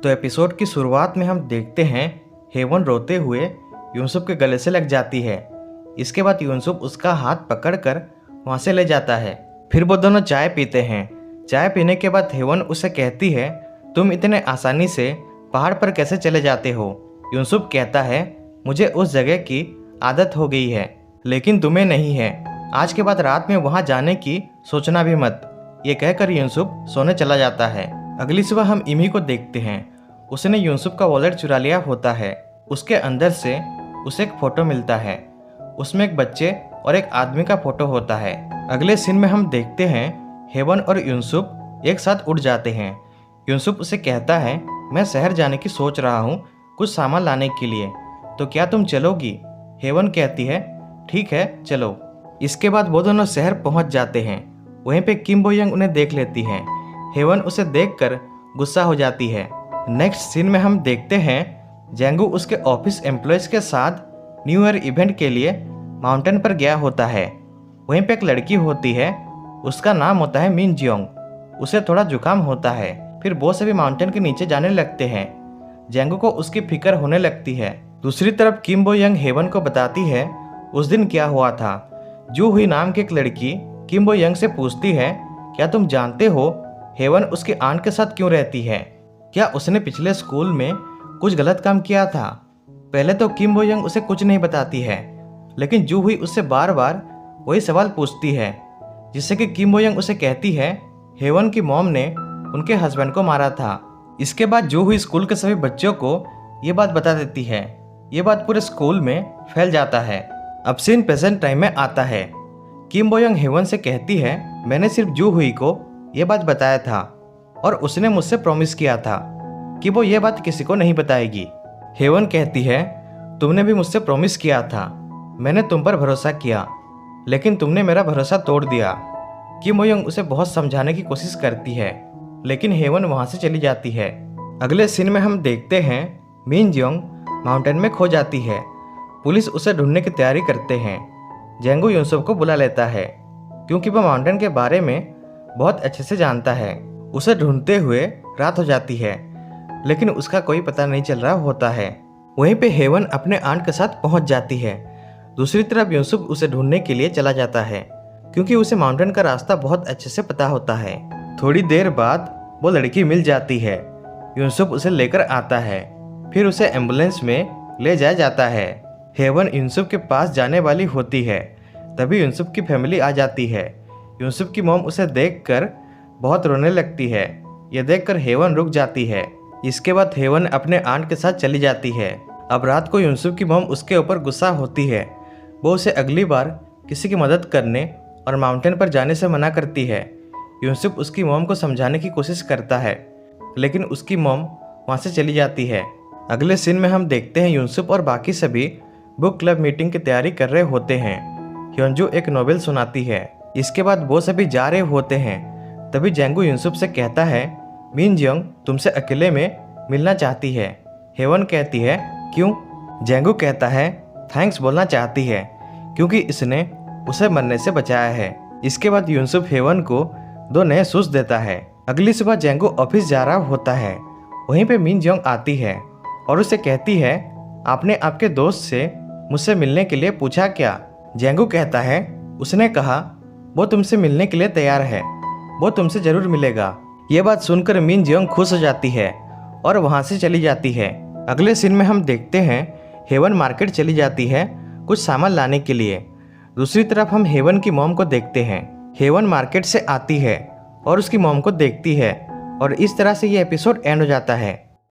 तो एपिसोड की शुरुआत में हम देखते हैं हेवन रोते हुए यूसुफ के गले से लग जाती है। इसके बाद यूसुफ उसका हाथ पकड़कर वहाँ से ले जाता है। फिर वो दोनों चाय पीते हैं। चाय पीने के बाद हेवन उसे कहती है, तुम इतने आसानी से पहाड़ पर कैसे चले जाते हो? यूसुफ कहता है, मुझे उस जगह की आदत हो गई है, लेकिन तुम्हें नहीं है। आज के बाद रात में वहाँ जाने की सोचना भी मत। ये कहकर यूसुफ सोने चला जाता है। अगली सुबह हम इमी को देखते हैं। उसने यूसुफ का वॉलेट चुरा लिया होता है। उसके अंदर से उसे एक फ़ोटो मिलता है। उसमें एक बच्चे और एक आदमी का फ़ोटो होता है। अगले सीन में हम देखते हैं हेवन और यूसुफ एक साथ उड़ जाते हैं। यूसुफ उसे कहता है, मैं शहर जाने की सोच रहा हूँ कुछ सामान लाने के लिए, तो क्या तुम चलोगी? हेवन कहती है, ठीक है चलो। इसके बाद वो दोनों शहर पहुँच जाते हैं। वहीं पे किम बो यंग उन्हें देख लेती है। हेवन उसे देखकर गुस्सा हो जाती है। नेक्स्ट सीन में हम देखते हैं जेंगू उसके ऑफिस एम्प्लॉयज़ के साथ न्यू ईयर इवेंट के लिए माउंटेन पर गया होता है। वहीं पे एक लड़की होती है, उसका नाम होता है मिन जियोंग। उसे थोड़ा जुकाम होता है। फिर वो सभी माउंटेन के नीचे जाने लगते हैं। जेंगू को उसकी फिक्र होने लगती है। दूसरी तरफ किम बो यंग हेवन को बताती है उस दिन क्या हुआ था। जू हुई नाम की एक लड़की किम बो यंग से पूछती है, क्या तुम जानते हो हेवन उसकी आंट के साथ क्यों रहती है? क्या उसने पिछले स्कूल में कुछ गलत काम किया था? पहले तो किम बो यंग उसे कुछ नहीं बताती है, लेकिन जू हुई उससे बार बार वही सवाल पूछती है, जिससे कि किम बो यंग उसे कहती है हेवन की मॉम ने उनके हस्बैंड को मारा था। इसके बाद जू हुई स्कूल के सभी बच्चों को ये बात बता देती है। ये बात पूरे स्कूल में फैल जाता है। अब सीन प्रेजेंट टाइम में आता है। किम बो यंग हेवन से कहती है, मैंने सिर्फ जू हुई को ये बात बताया था और उसने मुझसे प्रॉमिस किया था कि वो ये बात किसी को नहीं बताएगी। हेवन कहती है, तुमने भी मुझसे प्रॉमिस किया था, मैंने तुम पर भरोसा किया, लेकिन तुमने मेरा भरोसा तोड़ दिया। किम बो यंग उसे बहुत समझाने की कोशिश करती है, लेकिन हेवन वहाँ से चली जाती है। अगले सीन में हम देखते हैं मिन जियोंग माउंटेन में खो जाती है। पुलिस उसे ढूंढने की तैयारी करते हैं। जेंगू यूसुफ को बुला लेता है, क्योंकि वह माउंटेन के बारे में बहुत अच्छे से जानता है। उसे ढूंढते हुए रात हो जाती है, लेकिन उसका कोई पता नहीं चल रहा होता है। वहीं पे हेवन अपने आंट के साथ पहुंच जाती है। दूसरी तरफ यूसुफ उसे ढूंढने के लिए चला जाता है, क्योंकि उसे माउंटेन का रास्ता बहुत अच्छे से पता होता है। थोड़ी देर बाद वो लड़की मिल जाती है। यूसुफ उसे लेकर आता है। फिर उसे एम्बुलेंस में ले जाया जाता है। हेवन यूसुफ के पास जाने वाली होती है, तभी यूसुफ की फैमिली आ जाती है। यूसुफ की मॉम उसे देखकर बहुत रोने लगती है। यह देखकर हेवन रुक जाती है। इसके बाद हेवन अपने आंट के साथ चली जाती है। अब रात को यूसुफ की मॉम उसके ऊपर गुस्सा होती है। वो उसे अगली बार किसी की मदद करने और माउंटेन पर जाने से मना करती है। यूसुफ उसकी मॉम को समझाने की कोशिश करता है, लेकिन उसकी मॉम वहाँ से चली जाती है। अगले सीन में हम देखते हैं यूसुफ और बाकी सभी बुक क्लब मीटिंग की तैयारी कर रहे होते हैं। ह्योंजू एक नोवेल सुनाती है। इसके बाद वो सभी जा रहे होते हैं। तभी जेंगू यूसुफ से कहता है, मिन जियोंग तुमसे अकेले में मिलना चाहती है। हेवन कहती है, क्यों? जेंगू कहता है, थैंक्स बोलना चाहती है, क्योंकि इसने उसे मरने से बचाया है। इसके बाद यूसुफ हेवन को 2 नए शूज देता है। अगली सुबह जेंगू ऑफिस जा रहा होता है। वहीं पे मिन जियोंग आती है और उसे कहती है, आपने आपके दोस्त से मुझसे मिलने के लिए पूछा क्या? जेंगू कहता है, उसने कहा वो तुमसे मिलने के लिए तैयार है, वो तुमसे जरूर मिलेगा। ये बात सुनकर मिन जियोंग खुश हो जाती है और वहाँ से चली जाती है। अगले सीन में हम देखते हैं हेवन मार्केट चली जाती है कुछ सामान लाने के लिए। दूसरी तरफ हम हेवन की मॉम को देखते हैं। हेवन मार्केट से आती है और उसकी मॉम को देखती है और इस तरह से ये एपिसोड एंड हो जाता है।